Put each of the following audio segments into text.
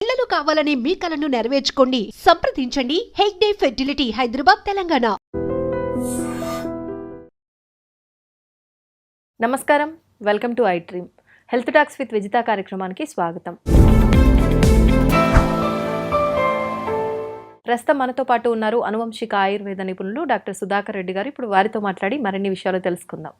పిల్లలు కావాలని మీ కలను నెరవేర్చుకోండి. సంప్రదించండి హెగ్డే ఫెర్టిలిటీ, హైదరాబాద్, తెలంగాణ. నమస్కారం, welcome to I dream. Health talks with Vijitha కార్యక్రమానికి స్వాగతం. ప్రస్తుతం మనతో పాటు ఉన్నారు అనువంశిక ఆయుర్వేద నిపుణులు డాక్టర్ సుధాకర్ రెడ్డి గారు. ఇప్పుడు వారితో మాట్లాడి మరిన్ని విషయాలు తెలుసుకుందాం.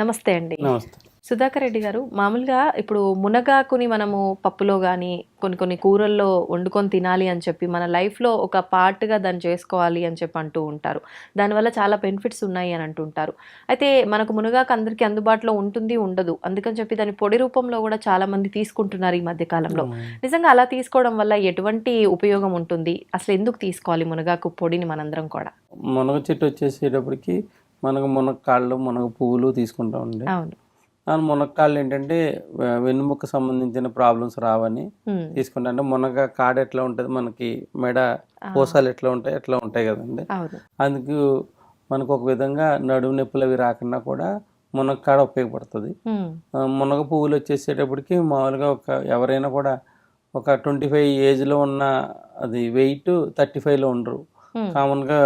నమస్తే అండి. నమస్తే. సుధాకర్ రెడ్డి గారు, మామూలుగా ఇప్పుడు మునగాకుని మనము పప్పులో కానీ కొన్ని కూరల్లో వండుకొని తినాలి అని చెప్పి మన లైఫ్లో ఒక పార్ట్గా దాన్ని చేసుకోవాలి అని చెప్పి అంటూ ఉంటారు. దానివల్ల చాలా బెనిఫిట్స్ ఉన్నాయి అని అంటుంటారు. అయితే మనకు మునగాకు అందరికీ అందుబాటులో ఉంటుంది, ఉండదు. అందుకని చెప్పి దాని పొడి రూపంలో కూడా చాలా మంది తీసుకుంటున్నారు ఈ మధ్య కాలంలో. నిజంగా అలా తీసుకోవడం వల్ల ఎటువంటి ఉపయోగం ఉంటుంది? అసలు ఎందుకు తీసుకోవాలి మునగాకు పొడిని మనందరం కూడా? మునగ చెట్టు వచ్చేసేటప్పటికి మనకు మునక్కాళ్ళు, మునగ పువ్వులు తీసుకుంటామండి. అవును. మునక్కాళ్ళు ఏంటంటే వెన్నుముక్క సంబంధించిన ప్రాబ్లమ్స్ రావని తీసుకుంటా. అంటే మునగ కాడ ఎట్లా ఉంటుంది, మనకి మెడ పూసాలు ఎట్లా ఉంటాయి అట్లా ఉంటాయి కదండి. అందుకు మనకు ఒక విధంగా నడుము నొప్పులు అవి రాకుండా కూడా మునక్కాడ ఉపయోగపడుతుంది. మునగ పువ్వులు వచ్చేసేటప్పటికి మామూలుగా ఎవరైనా కూడా ఒక 25 ఏజ్లో ఉన్న అది వెయిట్ 35లో ఉండరు. కామన్గా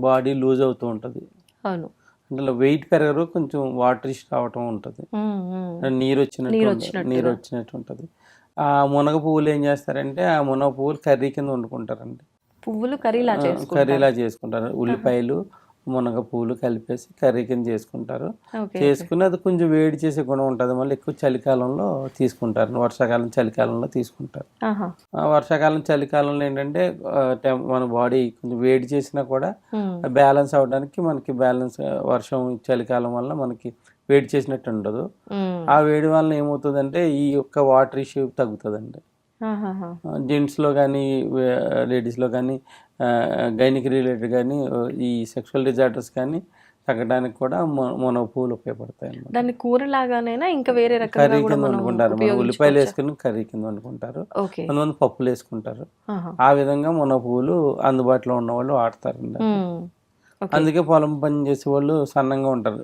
బాడీ లూజ్ అవుతూ ఉంటుంది. అవును. అంటే వెయిట్ పెరగరు, కొంచెం వాటరిష్ రావటం ఉంటుంది, నీరు వచ్చినట్టు ఉంటుంది. ఆ మునగ పువ్వులు ఏం చేస్తారంటే ఆ మునగ పువ్వులు కర్రీ కింద వండుకుంటారండి. పువ్వులు కర్రీలా చేసుకుంటారు. ఉల్లిపాయలు మునగ పువ్వులు కలిపేసి కర్రీ కింద చేసుకుంటారు. చేసుకుని అది కొంచెం వేడి చేసే గుణం ఉంటుంది. మళ్ళీ ఎక్కువ చలికాలంలో తీసుకుంటారు, వర్షాకాలం చలికాలంలో తీసుకుంటారు. వర్షాకాలం చలికాలంలో ఏంటంటే మన బాడీ కొంచెం వేడి చేసినా కూడా బ్యాలెన్స్ అవడానికి మనకి వర్షం చలికాలం వల్ల మనకి వేడి చేసినట్టు ఉండదు. ఆ వేడి వల్ల ఏమవుతుందంటే ఈ యొక్క వాటర్ ఇష్యూ తగ్గుతుందండి. జెంట్స్లో కానీ లేడీస్లో కానీ గైనిక్ రిలేటెడ్ కానీ ఈ సెక్షువల్ డిజార్డర్స్ కానీ తగ్గడానికి కూడా మునగ పువ్వులు ఉపయోగపడతాయి. దాన్ని కూర లాగానైనా ఇంకా వేరే కర్రీ కింద వండుకుంటారు. ఉల్లిపాయలు వేసుకుని కర్రీ కింద వండుకుంటారు, కొంతమంది పప్పులు వేసుకుంటారు. ఆ విధంగా మునగ పువ్వులు అందుబాటులో ఉన్న వాళ్ళు వాడతారండి. అందుకే పొలం పని చేసే వాళ్ళు సన్నంగా ఉంటారు.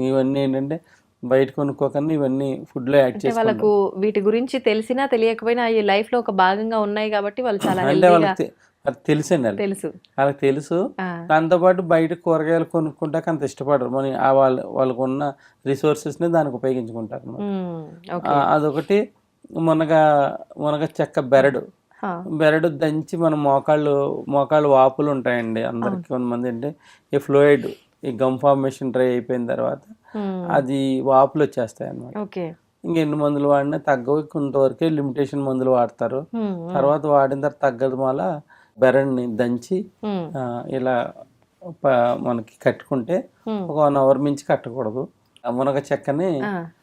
ఇవన్నీ ఏంటంటే బయట కొనుక్కోకన్నా ఇవన్నీ ఫుడ్ లో యాడ్ చేసి వాళ్ళకు వీటి గురించి తెలిసినా తెలియకపోయినా ఈ లైఫ్ లో ఒక భాగంగా ఉన్నాయి కాబట్టి వాళ్ళు చాలా అంటే వాళ్ళకి తెలుసండి, వాళ్ళకి తెలుసు. దాంతోపాటు బయట కూరగాయలు కొనుక్కుంటాక అంత ఇష్టపడరు. మన వాళ్ళకు ఉన్న రిసోర్సెస్ ని దానికి ఉపయోగించుకుంటారు. అదొకటి. మునగ చెక్క బెరడు దంచి మన మోకాళ్ళు వాపులు ఉంటాయండి అందరికి. కొంతమంది అంటే ఈ ఫ్లూయిడ్, ఈ గమ్ ఫార్మేషన్ డ్రై అయిపోయిన తర్వాత అది వాపులు వచ్చేస్తాయి అన్నమాట. ఇంకెన్ని మందులు వాడినా తగ్గవు. కొంతవరకే లిమిటేషన్ మందులు వాడతారు. తర్వాత వాడిన తర్వాత తగ్గదు. మళ్ళా బెరడ్ని దంచి ఇలా మనకి కట్టుకుంటే ఒక 1 hour మించి కట్టకూడదు. మునగ చెక్కని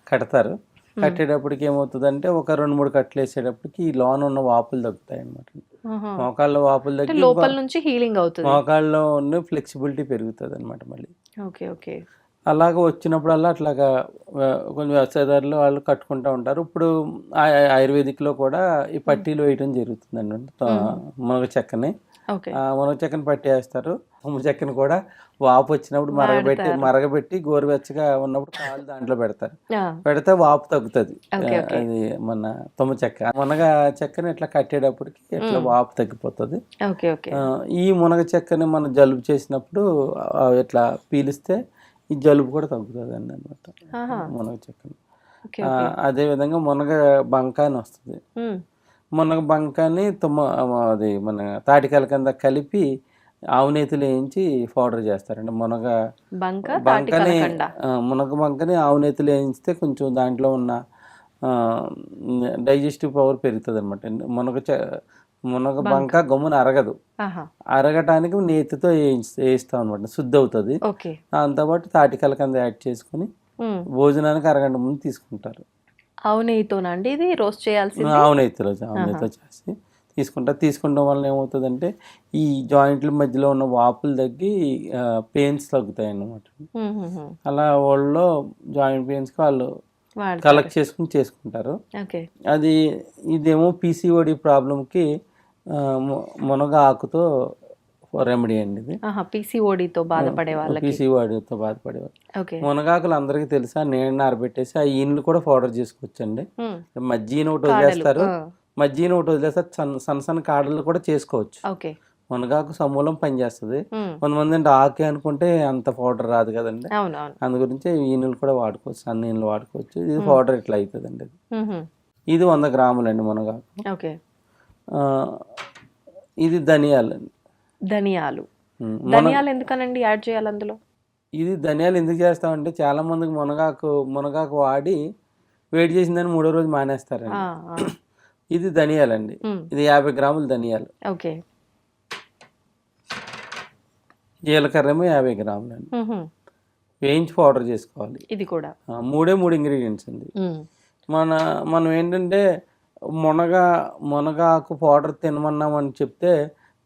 కడతారు. కట్టేటప్పటికి ఏమవుతుందంటే ఒక 2-3 కట్టలు వేసేటప్పటికి ఈ లోన ఉన్న వాపులు తగ్గుతాయి అన్నమాట. మోకాళ్ళ వాపులు తగ్గి లోపల నుంచి హీలింగ్ అవుతుంది. మోకాళ్ళలో ఉన్న ఫ్లెక్సిబిలిటీ పెరుగుతుంది అనమాట. మళ్ళీ అలాగా వచ్చినప్పుడల్లా అట్లాగా కొన్ని వ్యవసాయదారులు వాళ్ళు కట్టుకుంటూ ఉంటారు. ఇప్పుడు ఆయుర్వేదిక్లో కూడా ఈ పట్టీలు వేయడం జరుగుతుంది అన్నమాట. మునగ చెక్కని పట్టి వేస్తారు. మునగ చెక్కని కూడా వాపు వచ్చినప్పుడు మరగబెట్టి గోరువెచ్చగా ఉన్నప్పుడు కాళ్ళు దాంట్లో పెడితే వాపు తగ్గుతుంది. అది మన తుమ్మ చెక్క. మునగ చెక్కని ఇట్లా కట్టేటప్పటికి ఇట్లా వాపు తగ్గిపోతుంది. ఈ మునగ చెక్కని మనం జలుబు చేసినప్పుడు ఇట్లా పీలిస్తే ఈ జలుబు కూడా తగ్గుతుంది అండి అనమాట మునగ చెక్కని. అదేవిధంగా మునగ బంక అని వస్తుంది. మునగ బంకని అది మన తాటికాయల కింద కలిపి ఆవునేతిలో వేయించి పౌడర్ చేస్తారండి. మునగ బంకని ఆవునేతిలో వేయించితే కొంచెం దాంట్లో ఉన్న డైజెస్టివ్ పవర్ పెరుగుతుంది అనమాట. మునగ బంక గమ్మున అరగటానికి నేతితో వేయిస్తాం అనమాట, శుద్ధి అవుతుంది. దాంతోపాటు తాటికల కింద యాడ్ చేసుకుని భోజనానికి అరగంట ముందు తీసుకుంటారు. ఆవునేతితోనండి ఇది రోస్ట్ చేయాల్సి? ఆవునేతితో చేసి తీసుకుంటాం వల్ల ఏమవుతుందంటే ఈ జాయింట్ల మధ్యలో ఉన్న వాపులు తగ్గి పెయిన్స్ తగ్గుతాయి అన్నమాట. అలా వాళ్ళలో జాయింట్ పెయిన్స్కి వాళ్ళు కలెక్ట్ చేసుకుంటారు. ఇదేమో పీసీఓడి ప్రాబ్లంకి మునగ ఆకుతో రెమెడీ అండి ఇది. పీసీఓడితో బాధపడే వాళ్ళు మునగాకులు అందరికీ తెలుసా, నీళ్ళని ఆరబెట్టేసి ఆ ఈయనలు కూడా పౌడర్ చేసుకోవచ్చండి. మజ్జిగని ఒకటి వదిలేస్తారు, మజ్జిగని ఒకటి వదిలేస్తే సన్న సన్న కాడలు కూడా చేసుకోవచ్చు. ఓకే. మునగాకు సమూలం పనిచేస్తుంది. ఉమ్. కొంతమంది అంటే ఆకే అనుకుంటే అంత పౌడర్ రాదు కదండి. అవునవును. అందు గురించి ఈనులు కూడా వాడుకోవచ్చు, సన్న ఈనులు వాడుకోవచ్చు. ఇది ఉమ్. పౌడర్ ఇట్లా అవుతుందండి. ఇది 100 గ్రాములండి మునగాకు. ఓకే. ఆ, ఇది ధనియాలు అండి. ధనియాలు. ధనియాలు ఎందుకనండి యాడ్ చేయాలి అందులో? ఇది ధనియాలు ఎందుకు చేస్తామంటే చాలా మందికి మునగాకు వాడి వేడి చేసిందని 3వ రోజు మానేస్తారండి. ఇది ధనియాలండి. ఇది 50 గ్రాములు ధనియాలు. ఓకే. జీలకర్ర ఏమో 50 గ్రాములు అండి. వేయించి పౌడర్ చేసుకోవాలి. ఇది కూడా 3 ఇంగ్రీడియంట్స్ అండి. మనం ఏంటంటే మునగాకు పౌడర్ తినమన్నామని చెప్తే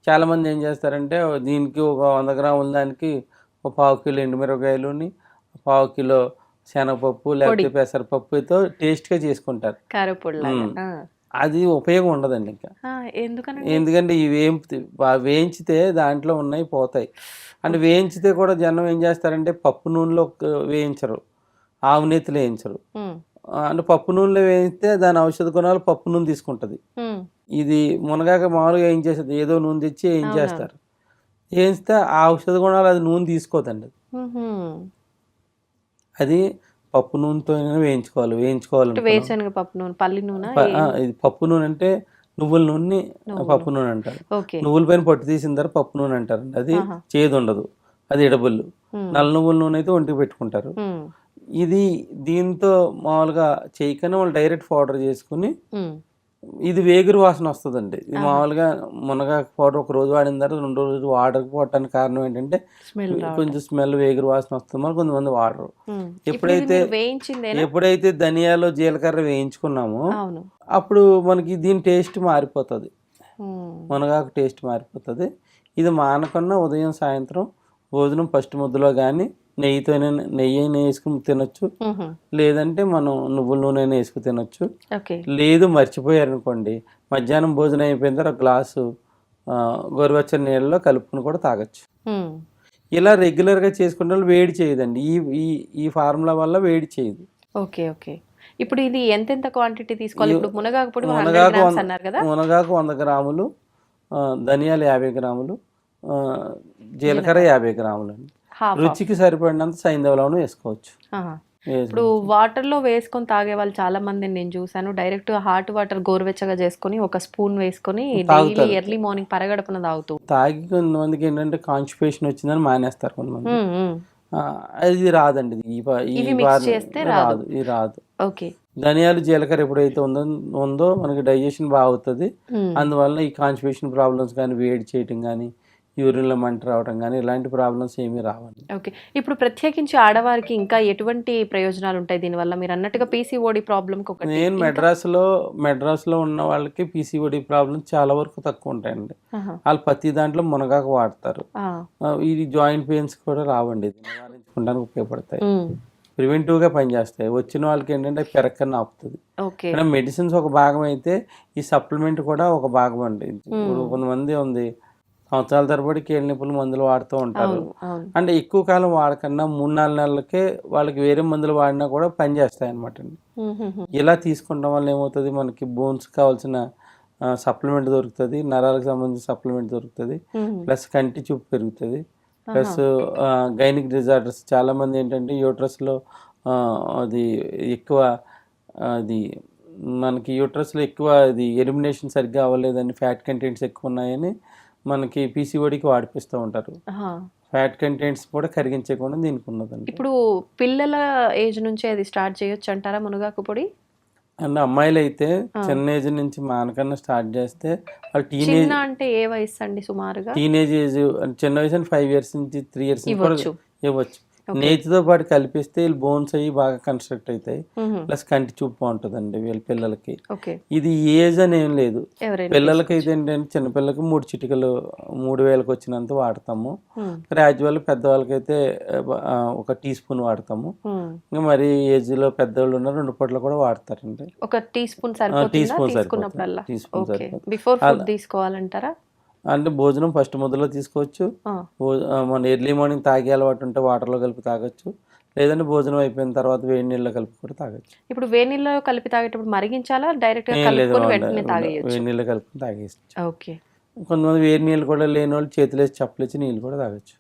చాలామంది ఏం చేస్తారంటే దీనికి ఒక 100 గ్రాముల దానికి ఒక 1/2 కిలో ఎండుమిరపకాయలుని 1/2 కిలో శనగపప్పు లేకపోతే పెసరపప్పుతో టేస్ట్గా చేసుకుంటారు. అది ఉపయోగం ఉండదండి ఇంకా. ఎందుకంటే ఇవి వేయించితే దాంట్లో ఉన్నాయి పోతాయి. అంటే వేయించితే కూడా జనం ఏం చేస్తారంటే పప్పు నూనెలో వేయించరు, ఆవు నేతిలో వేయించరు. అంటే పప్పు నూనెలో వేయిస్తే దాని ఔషధ గుణాలు పప్పు నూనె తీసుకుంటుంది. ఇది మునగాక మామూలుగా ఏం చేస్తుంది, ఏదో నూనె తెచ్చి ఏం చేస్తారు, వేయిస్తే ఆ ఔషధ గుణాలు అది నూనె తీసుకోదండి. అది పప్పు నూనెతో వేయించుకోవాలి. వేరుశనగ పప్పు నూనె, పల్లి నూనె. ఇది పప్పు నూనె అంటే నువ్వుల నూనె పప్పు నూనె అంటారు. నువ్వుల పైన పట్టు తీసిన తర్వాత పప్పు నూనె అంటారు. అది చేదు ఉండదు, అది ఎడబుల్లు. నల్ల నువ్వుల నూనె అయితే ఒంటికి పెట్టుకుంటారు. ఇది దీంతో మామూలుగా చేయకనే వాళ్ళు డైరెక్ట్ పౌడర్ చేసుకుని ఇది వేగురు వాసన వస్తుందండి. ఇది మామూలుగా మునగాకు పౌడర్ ఒక రోజు వాడిన తర్వాత 2వ రోజు వాడకపోవటానికి కారణం ఏంటంటే కొంచెం స్మెల్ వేగురు వాసన వస్తుంది. కొంతమంది వాడరు. ఎప్పుడైతే ధనియాలు జీలకర్ర వేయించుకున్నామో అప్పుడు మనకి దీని టేస్ట్ మారిపోతుంది, మునగాకు టేస్ట్ మారిపోతుంది. ఇది మానకుండా ఉదయం సాయంత్రం భోజనం ఫస్ట్ ముద్దలో కానీ నెయ్యి వేసుకుని తినొచ్చు, లేదంటే మనం నువ్వుల నూనె వేసుకుని తినొచ్చు. లేదు మర్చిపోయారనుకోండి, మధ్యాహ్నం భోజనం అయిపోయిన తర్వాత 1 గ్లాసు గోరువెచ్చని నీళ్ళలో కలుపుకుని కూడా తాగొచ్చు. ఇలా రెగ్యులర్గా చేసుకుంటే వేడి చేయదండి. ఈ ఫార్ములా వల్ల వేడి చేయదు. ఓకే. ఓకే. ఇప్పుడు ఇది ఎంత క్వాంటిటీ తీసుకోవాలి? మునగాకు 100 గ్రాములు, ధనియాలు 50 గ్రాములు, జీలకర్ర 50 గ్రాములు అండి. రుచికి సరిపడినంత సైంధవ లవణం వేసుకోవచ్చు. ఇప్పుడు వాటర్ లో వేసుకొని తాగే వాళ్ళు చాలా మంది నేను చూసాను. డైరెక్ట్ హాట్ వాటర్ గోరువెచ్చగా చేసుకొని 1 స్పూన్ వేసుకొని డైలీ ఎర్లీ మార్నింగ్ పరగడపున తాగి కొంతమందికి ఏంటంటే కాన్స్టిపేషన్ వచ్చిందని మానేస్తారు కొంతమంది. అది రాదండి, ఇది రాదు. ఓకే. ధనియాలు జీలకర్ర ఎప్పుడైతే ఉందో మనకి డైజెషన్ బాగా అవుతుంది. అందువల్ల ఈ కాన్స్టిపేషన్ ప్రాబ్లమ్స్ కానీ, వేడి చేయటం కానీ, యూరిన్లో మంట రావడం కానీ ఇలాంటి ప్రాబ్లమ్స్ ఏమీ రావండి. ఓకే. ఇప్పుడు ప్రత్యేకించి ఆడవారికి ఇంకా ఎటువంటి ప్రయోజనాలు ఉంటాయి దీనివల్ల? మీరు అన్నట్టుగా పీసీఓడి ప్రాబ్లం నేను మెడ్రాస్లో ఉన్న వాళ్ళకి పీసీఓడి ప్రాబ్లమ్స్ చాలా వరకు తక్కువ ఉంటాయండి. వాళ్ళు ప్రతి దాంట్లో మునగాకు వాడతారు. ఇది జాయింట్ పెయిన్స్ కూడా రావండి, ఇది నివారించుకోవడానికి ఉపయోగపడతాయి, ప్రివెంటివ్గా పనిచేస్తాయి. వచ్చిన వాళ్ళకి ఏంటంటే పెరక్కని ఆపుతుంది. మెడిసిన్స్ ఒక భాగం అయితే ఈ సప్లిమెంట్ కూడా ఒక భాగం అండి. ఇప్పుడు కొంతమంది ఉంది సంవత్సరాల తరబడి కీళ్ళ నొప్పులు మందులు వాడుతూ ఉంటారు. అంటే ఎక్కువ కాలం వాడకుండా 3-4 నెలలకే వాళ్ళకి వేరే మందులు వాడినా కూడా పనిచేస్తాయి అన్నమాట అండి. ఇలా తీసుకుంటాం వల్ల ఏమవుతుంది, మనకి బోన్స్ కావాల్సిన సప్లిమెంట్ దొరుకుతుంది, నరాలకు సంబంధించిన సప్లిమెంట్ దొరుకుతుంది, ప్లస్ కంటి చూపు పెరుగుతుంది, ప్లస్ గైనిక్ డిజార్డర్స్ చాలా మంది ఏంటంటే యూట్రస్లో అది ఎక్కువ అది మనకి యూట్రస్లో ఎక్కువ అది ఎలిమినేషన్ సరిగ్గా అవ్వలేదని, ఫ్యాట్ కంటెంట్స్ ఎక్కువ ఉన్నాయని మనకి పీసీఓడికి వాడిపిస్తూ ఉంటారు. ఫ్యాట్ కంటెంట్స్ కూడా కరిగించకుండా దీనికి ఉన్నదండి. ఇప్పుడు పిల్లల ఏజ్ నుంచి అది స్టార్ట్ చేయొచ్చు అంటారా మునగాకు పొడి? అండ్ అమ్మాయిలు అయితే చిన్న ఏజ్ నుంచి మానకన్నా స్టార్ట్ చేస్తే వాళ్ళు టీనేజ్ అంటే ఏ వయసు అండి సుమారుగా? టీనేజ్ ఏజ్ చిన్న వయసు 5 ఇయర్స్ నుంచి 3 ఇయర్స్ ఇవ్వచ్చు. నేతితో పాటు కలిపిస్తే వీళ్ళు బోన్స్ అయ్యి బాగా కన్స్ట్రక్ట్ అవుతాయి, ప్లస్ కంటి చూపు బాగుంటుందండి వీళ్ళ పిల్లలకి. ఇది ఏజ్ అని ఏం లేదు, పిల్లలకి అయితే ఏంటంటే చిన్నపిల్లలకి 3 చిటికలు 3000కి వచ్చినంత వాడతాము. గ్రాడ్యువల్ పెద్దవాళ్ళకైతే 1 టీ స్పూన్ వాడతాము. ఇంకా మరి ఏజ్ లో పెద్దవాళ్ళు ఉన్న 2 పూటలు కూడా వాడతారండి. 1 టీ స్పూన్ సరిపోతుందా? బిఫోర్ ఫుడ్ తీసుకోవాలంటారా? అంటే భోజనం ఫస్ట్ ముద్దలో తీసుకోవచ్చు, మన ఎర్లీ మార్నింగ్ తాగే అలవాటు ఉంటే వాటర్లో కలిపి తాగొచ్చు, లేదంటే భోజనం అయిపోయిన తర్వాత వేడి నీళ్ళు కలిపి కూడా తాగొచ్చు. ఇప్పుడు వేడి నీళ్ళలో కలిపి తాగేటప్పుడు మరిగించాలా, డైరెక్ట్ గా ఏం లేదు, కలుపుకొని వెంటనే తాగేయచ్చు? వేడి నీళ్ళు కలిపి తాగేసి. ఓకే. కొంతమంది వేడి నీళ్ళు కూడా లేని వాళ్ళు చేతులేసి చప్పలేసి నీళ్ళు కూడా తాగొచ్చు.